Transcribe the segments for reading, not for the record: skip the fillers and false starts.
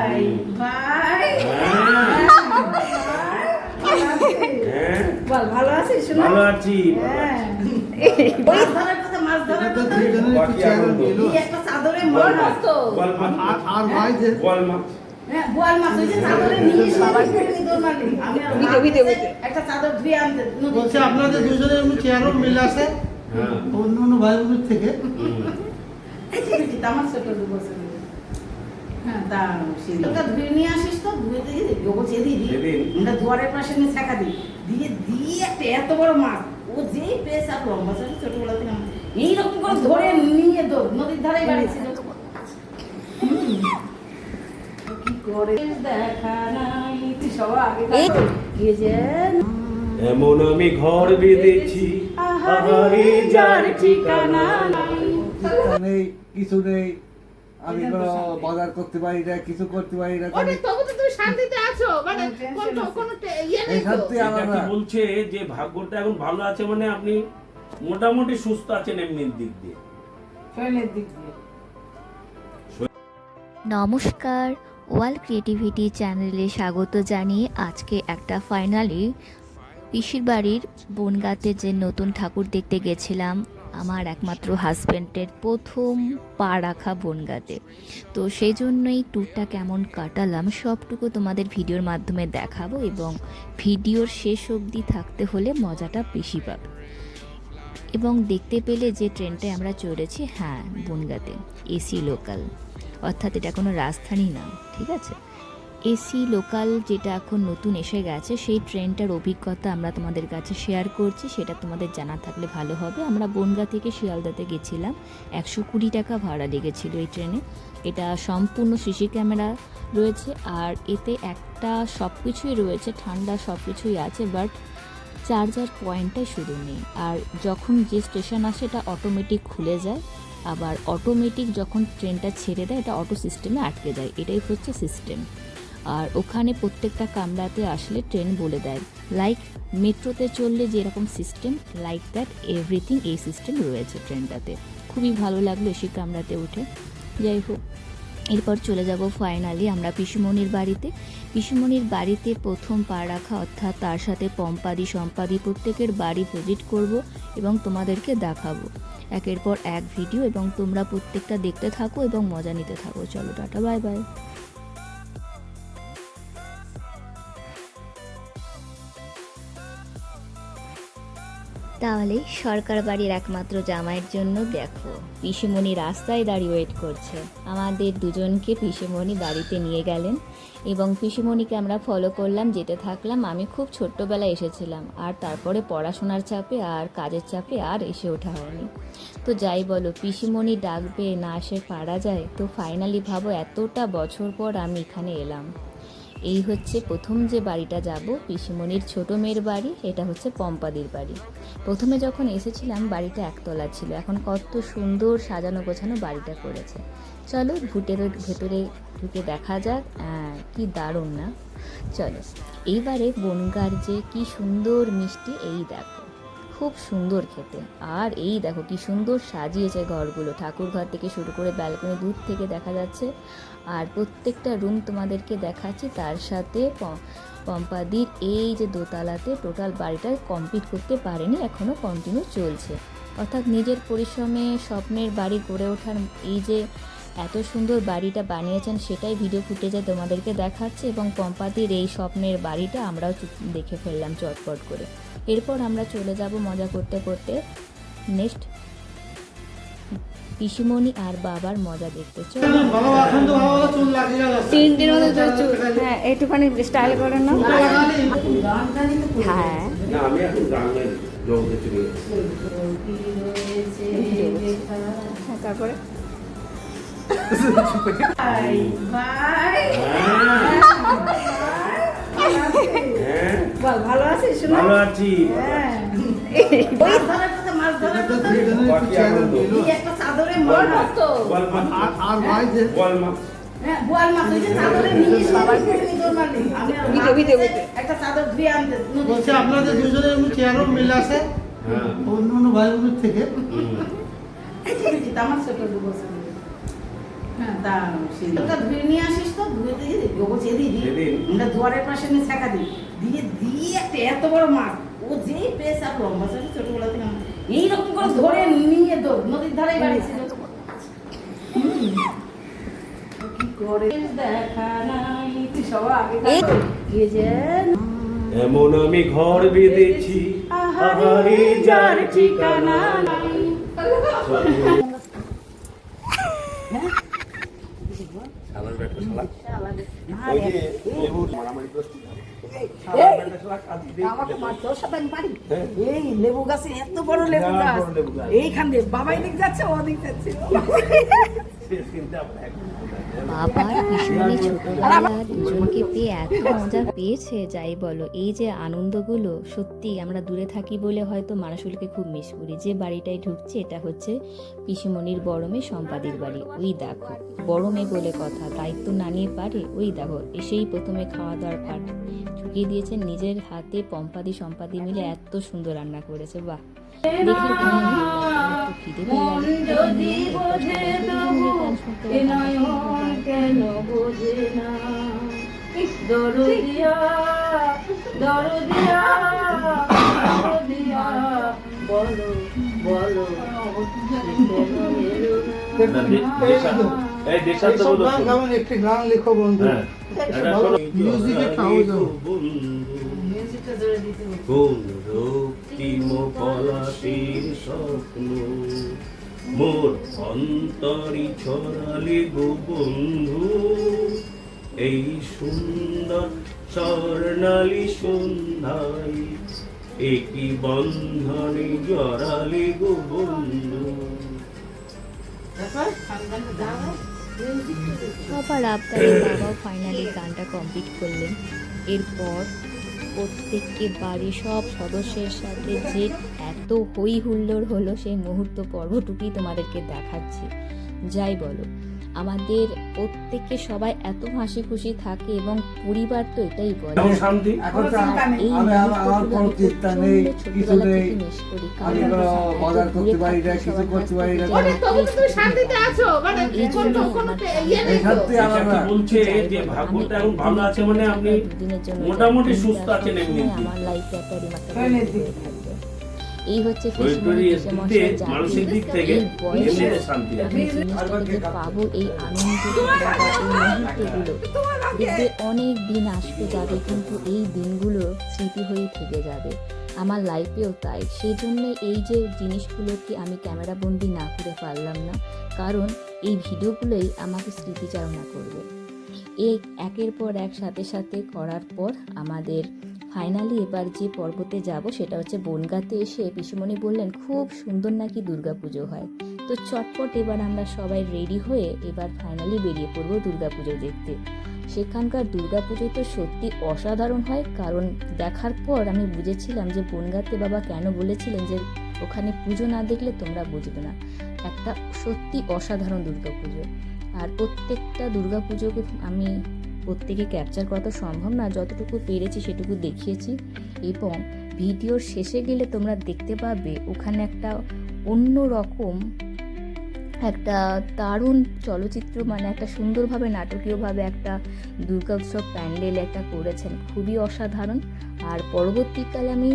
ভাই ভাই বল ভালো আছিস শোনা? ভালো আছি। মাছ ধরার কথা, মাছ ধরার কথা। এই একটা চাদরে মন আসতো। আর ভাই যে বল মাছ। হ্যাঁ, বোয়াল মাছ ওই যে চাদরে নিয়ে সবাই দৌড় মারলি। আমি আর একটা চাদর ধুয়ে আনতে বলছে আপনাদের দুজনের এমনি চেয়ারও মিল আছে হ্যাঁ। অন্য অন্য ভাই বোনের থেকে। আমার ছোট দু বছর হ্যাঁ তা সেটা ধুয়ে নিয়ে আসিস তো ধুয়ে দিয়ে বলছে দিদি এটা দুয়ারের পাশে নিয়ে ছেঁকা দিই দিয়ে দিয়ে একটা এত বড় মাছ ও যেই পেয়েছে আর লম্বা ছিল ছোটবেলা থেকে এইরকম করে ধরে নিয়ে নদীর ধারে বাড়ি ছিল কি করে দেখা নাই তুই সবার আগে গিয়ে যে এমন আমি ঘর বেঁধেছি আহারে যার ঠিকানা নাই। শিক্ষা নেই, কিছু নেই, আমি কোনো বাজার করতে পারি না, কিছু করতে পারি না। ওরে তবু তো তুমি শান্তিতে আছো, মানে কোনো ইয়ে এই নেই তো। শান্তি এটা আমার কি না। বলছে যে ভাগ্যটা এখন ভালো আছে মানে আপনি মোটামুটি সুস্থ আছেন এমনির দিক দিয়ে। শরীরের দিক দিয়ে নমস্কার, ওয়াল ক্রিয়েটিভিটি চ্যানেলে স্বাগত জানিয়ে আজকে একটা ফাইনালি পিসির বাড়ির বনগাঁতে যে নতুন ঠাকুর দেখতে গেছিলাম আমার একমাত্র হাজব্যান্ডের প্রথম পা রাখা বনগাঁতে। তো সেই জন্যই ট্যুরটা কেমন কাটালাম সবটুকু তোমাদের ভিডিওর মাধ্যমে দেখাবো এবং ভিডিওর শেষ অবধি থাকতে হলে মজাটা বেশি পাবে। এবং দেখতে পেলে যে ট্রেনটায় আমরা চড়েছি, হ্যাঁ বনগাঁতে এসি লোকাল, অর্থাৎ এটা কোনো রাজধানী না, ঠিক আছে। এসি লোকাল যেটা এখন নতুন এসে গেছে সেই ট্রেনটার অভিজ্ঞতা আমরা তোমাদের কাছে শেয়ার করছি, সেটা তোমাদের জানা থাকলে ভালো হবে। আমরা বনগাঁ থেকে শিয়ালদাতে গেছিলাম, 120 টাকা ভাড়া লেগেছিল এই ট্রেনে। এটা সম্পূর্ণ সিসি ক্যামেরা রয়েছে আর এতে একটা সব কিছুই রয়েছে, ঠান্ডা সব কিছুই আছে, বাট চার্জার পয়েন্টটাই শুধু নেই। আর যখন যে স্টেশন আসে এটা অটোমেটিক খুলে যায়, আবার অটোমেটিক যখন ট্রেনটা ছেড়ে দেয় এটা অটো সিস্টেমে আটকে যায়, এটাই হচ্ছে সিস্টেম। আর ওখানে প্রত্যেকটা কামরাতে আসলে ট্রেন বলে দেয়, লাইক মেট্রোতে চললে যেরকম সিস্টেম, লাইক দ্যাট এভরিথিং এই সিস্টেম রয়েছে ট্রেনটাতে। খুবই ভালো লাগলো এসি কামরাতে উঠে। যাই হোক, এরপর চলে যাব ফাইনালি আমরা পিসিমণির বাড়িতে। পিসিমণির বাড়িতে প্রথম পা রাখা, অর্থাৎ তার সাথে পম্পাদি সম্পাদি প্রত্যেকের বাড়ি ভিজিট করব এবং তোমাদেরকে দেখাবো একের পর এক ভিডিও, এবং তোমরা প্রত্যেকটা দেখতে থাকো এবং মজা নিতে থাকো। চলো টাটা, বাই বাই। তাহলে সরকার বাড়ির একমাত্র জামাইয়ের জন্য দেখো পিসিমণি রাস্তায় দাঁড়িয়ে ওয়েট করছে। আমাদের দুজনকে পিসিমণি বাড়িতে নিয়ে গেলেন এবং পিসিমণিকে আমরা ফলো করলাম, যেতে থাকলাম। আমি খুব ছোট্টবেলায় এসেছিলাম আর তারপরে পড়াশোনার চাপে আর কাজের চাপে আর এসে ওঠা হয়নি। তো যাই বলো, পিসিমণি ডাকবে না এসে পারা যায়? তো ফাইনালি ভাবো এতটা বছর পর আমি এখানে এলাম। এই হচ্ছে প্রথম যে বাড়িটা যাব, পিসিমণির ছোট মেয়ের বাড়ি। এটা হচ্ছে পম্পাদির বাড়ি। প্রথমে যখন এসেছিলাম বাড়িটা একতলা ছিল, এখন কত সুন্দর সাজানো গোছানো বাড়িটা করেছে। চলো ভেতরে ঢুকে দেখা যাক, কি দারুণ না। চলো, এইবারে বনগাঁর যে কি সুন্দর মিষ্টি, এই দেখো খুব সুন্দর খেতে। আর এই দেখো কি সুন্দর সাজিয়েছে ঘরগুলো, ঠাকুর ঘর থেকে শুরু করে ব্যালকনি দূর থেকে দেখা যাচ্ছে। আর প্রত্যেকটা রুম তোমাদেরকে দেখাচ্ছি, তার সাথে পম্পাদির এই যে দোতলাতে টোটাল বাড়িটা কমপ্লিট করতে পারেনি, এখনও কন্টিনিউ চলছে। অর্থাৎ নিজের পরিশ্রমে স্বপ্নের বাড়ি গড়ে ওঠার এই যে এত সুন্দর বাড়িটা বানিয়েছেন সেটাই ভিডিও ফুটেজে তোমাদেরকে দেখাচ্ছে, এবং পম্পাদির এই স্বপ্নের বাড়িটা আমরাও দেখে ফেললাম চটপট করে। এরপর আমরা চলে যাব মজা করতে করতে নেক্সট পিসিমণি আর বাবার মজা দেখতে। চলো ভালো এখন তো ভালো চুল লাগিয়ে যাচ্ছে। তিনটির মতো চুল, হ্যাঁ একটুখানি স্টাইল করে নাও। হ্যাঁ না আমি এখন গানের জগতে চলে গেছি। তারপরে ভাই ভাই হ্যাঁ বল ভালো আছিস শোনা? ভালো আছি। হ্যাঁ মাছ ধরার কথা, মাছ ধরার কথা। একটু চেয়ারও মিল এই একটা চাদরে মন আসতো। বল মাছ। আর ভাই যে বল মাছ। হ্যাঁ, বোয়াল মাছ ওই যে চাদরে নিয়ে সবাই দৌড় মারলি। আমি আর একটা চাদর ধুয়ে আনতে বলছে আপনাদের দুজনের এমনি চেয়ারও মিল আছে হ্যাঁ। অন্য অন্য ভাই বোনের থেকে। আমার ছোট দু বছর হ্যাঁ তা সেটা ধুয়ে নিয়ে আসিস তো ধুয়ে দিয়ে আমরা দুয়ারের পাশে নিয়ে ছেঁকা দিই, দিয়ে দিয়ে একটা এত বড় মাছ, ও যেই পেস আর লম্বা ছিল ছোটবেলা থেকে আমরা এইরকম করে ধরে নিয়ে নদীর ধারে বাড়ি ছিল। কি করে দেখা নাই সবার আগে কে যেন এমন আমি ঘর বেঁধেছি আহারে যার ঠিকানা নাই। শালার ব্যাটা শালা। ওই যে লেবুর মারামারি করছি। শালার ব্যাটা শালা কাজ দিয়ে আমাকে মার তোর সাথে আমি পারি। হ্যাঁ। এই লেবু গাছে এত বড় লেবু বিরাট গাছ, বড় লেবু গাছ। এইখান দিয়ে বাবাই দিক যাচ্ছে ও দিক যাচ্ছে। শেষ কিন্তু আমরা এক বাবার ভীষণই ছোটবেলা দুজনকে পেয়ে এত মজা পেয়েছে যাই বলো। এই যে আনন্দগুলো সত্যি আমরা দূরে থাকি বলে হয়তো মানুষগুলোকে খুব মিস করি। যে বাড়িটায় ঢুকছে এটা হচ্ছে পিসিমণির বড় মেয়ে সম্পাদির বাড়ি। ওই দেখো বড় মেয়ে বলে কথা, দায়িত্ব না নিয়ে পারে। ওই দেখো এসেই প্রথমে খাওয়া দাওয়ার পাট ঢুকিয়ে দিয়েছেন নিজের হাতে। সম্পাদি মিলে এত সুন্দর রান্না করেছে, বাহ দেখলে কেমন ভালো লাগলো। একটু খিদে পেয়ে গেল। যদি বোঝে তবু এ নয়ন কেন বোঝে না, দরদিয়া দরদিয়া দরদিয়া বলো বলো কেন এলো না। এই দেশাত্ম এইসব বোধ গান গাবেন, একটি গান লেখো বন্ধু। হ্যাঁ এটা শোনো। মিউজিকে খাও যাও। মিউজিকটা জোরে দিতে হবে। কোন রক্তিম পলাশের স্বপ্ন মোর অন্তরি ছড়ালে গো বন্ধু, এই সুন্দর স্বর্ণালী সন্ধ্যায় একই বন্ধনে জড়ালে গো বন্ধু। তারপর আমি গানটা গাবো। সবার আবদারে বাবাও ফাইনালি গানটা কমপ্লিট করলেন। এরপর প্রত্যেককে বাড়ির সব সদস্যের সাথে যে এত হই হুল্লোড় হলো সেই মুহূর্ত পর্বটুকুই তোমাদেরকে দেখাচ্ছি। যাই বলো আমাদের প্রত্যেককে সবাই এত হাসি খুশি থাকে এবং পরিবার তো এটাই বলে। এখন শান্তি। এখন তো এই আমার কোনো চিন্তা নেই, কিছু ছোটবেলা নেই। থেকে মিস করি। আমি কারণ কোনো আমরা বাজার দূরে করতে পারি না, থাকি, কিছু সবার করতে কাছ পারি থেকে না। মানে তবু তো তুমি শান্তিতে আছো, মানে এই জন্য কোনো আমার ইয়ে নেই তো। সত্যি আমার এটা কি বলছে যে ভাগ্যটা এখন ভালো আছে মানে আপনি দুদিনের জন্য মোটামুটি যাচ্ছি, সুস্থ আছেন সবসময় এমনিতে। আমার লাইফে একটা রিমার্কেবল ট্রেনের দিক হয়ে থাকবে। এই হচ্ছে শরীর পিসিমণি দিক থেকে, মানসিক দিক থেকে এই বয়সে এমনিতে শান্তি আছে। আমি জিনিসটাকে যে পাবো এই আনন্দ বা এই মুহূর্তগুলো দেখবে অনেক দিন আসবে যাবে, কিন্তু এই দিনগুলো স্মৃতি হয়েই থেকে যাবে। আমার লাইফেও তাই। সেই জন্য এই যে জিনিসগুলোকে আমি ক্যামেরা বন্দি না করে পারলাম না, কারণ এই ভিডিওগুলোই আমাকে স্মৃতিচারণা করবে। এই একের পর এক সাথে সাথে করার পর আমাদের ফাইনালি এবার যে পর্বতে যাব সেটা হচ্ছে বনগাঁতে। এসে পিসিমণি বললেন খুব সুন্দর নাকি দুর্গাপুজো হয়। তো চটপট এবার আমরা সবাই রেডি হয়ে এবার ফাইনালি বেরিয়ে পড়বো দুর্গাপুজো দেখতে। সেখানকার দুর্গাপুজো তো সত্যি অসাধারণ হয়, কারণ দেখার পর আমি বুঝেছিলাম যে বনগাঁতে বাবা কেন বলেছিলেন যে ওখানে পুজো না দেখলে তোমরা বুঝবে না। একটা সত্যি অসাধারণ দুর্গাপুজো। আর প্রত্যেকটা দুর্গাপুজোকে আমি প্রত্যেকে ক্যাপচার করা তো সম্ভব না, যতটুকু পেরেছি সেটুকু দেখিয়েছি। এবং ভিডিওর শেষে গেলে তোমরা দেখতে পাবে ওখানে একটা অন্য রকম একটা দারুণ চলচ্চিত্র, মানে একটা সুন্দরভাবে নাটকীয়ভাবে একটা দুর্গা উৎসব প্যান্ডেল একটা করেছেন, খুবই অসাধারণ। আর পরবর্তীকালে আমি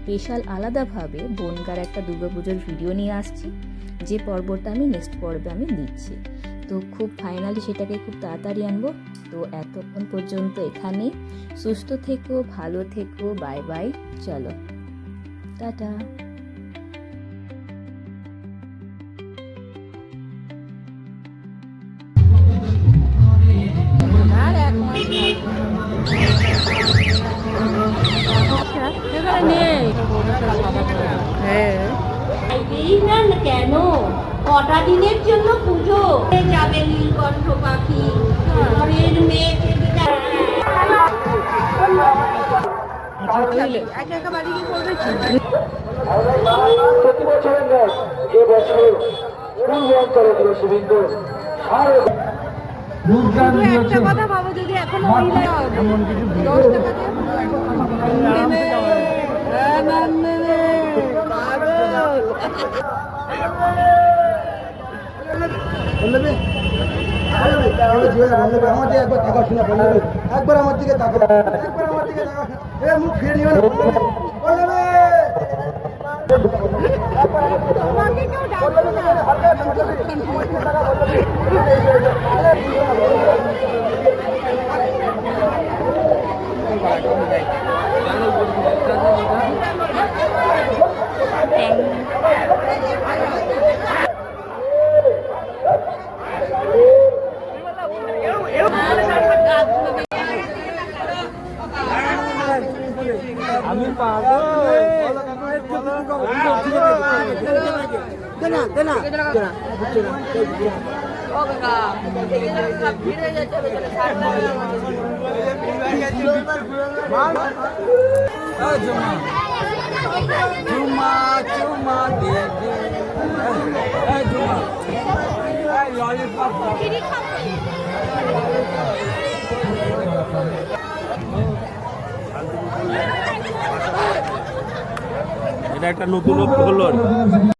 স্পেশাল আলাদাভাবে বনগাঁর একটা দুর্গাপুজোর ভিডিও নিয়ে আসছি, যে পর্বটা আমি নেক্সট পর্বে আমি দিচ্ছি। তো খুব ফাইনালি সেটাকে খুব তাড়াতাড়ি আনবো। তো এতক্ষণ পর্যন্ত এখানেই। সুস্থ থেকো, ভালো থেকো, বাই বাই, চলো টাটা। কেন কটা দিনের জন্য পুজো যাবে নীলকণ্ঠ পাখি ঘরের মেয়েকে প্রতি বছরের ন্যায় এবছর পূর্বাঞ্চল দিবসবৃন্দ একটা কথা ভাবো, যদি এখন এমন কিছু ভিডিও পাগল বলবি আমার দিকে একবার টাকা শোনা বলবি একবার আমার দিকে টাকা একবার আমার দিকে টাকা মুখ ফিরে নিবে বলবি আমি পাবো চুমা চুমা দিয়ে ললিপপ এটা একটা নতুন হলো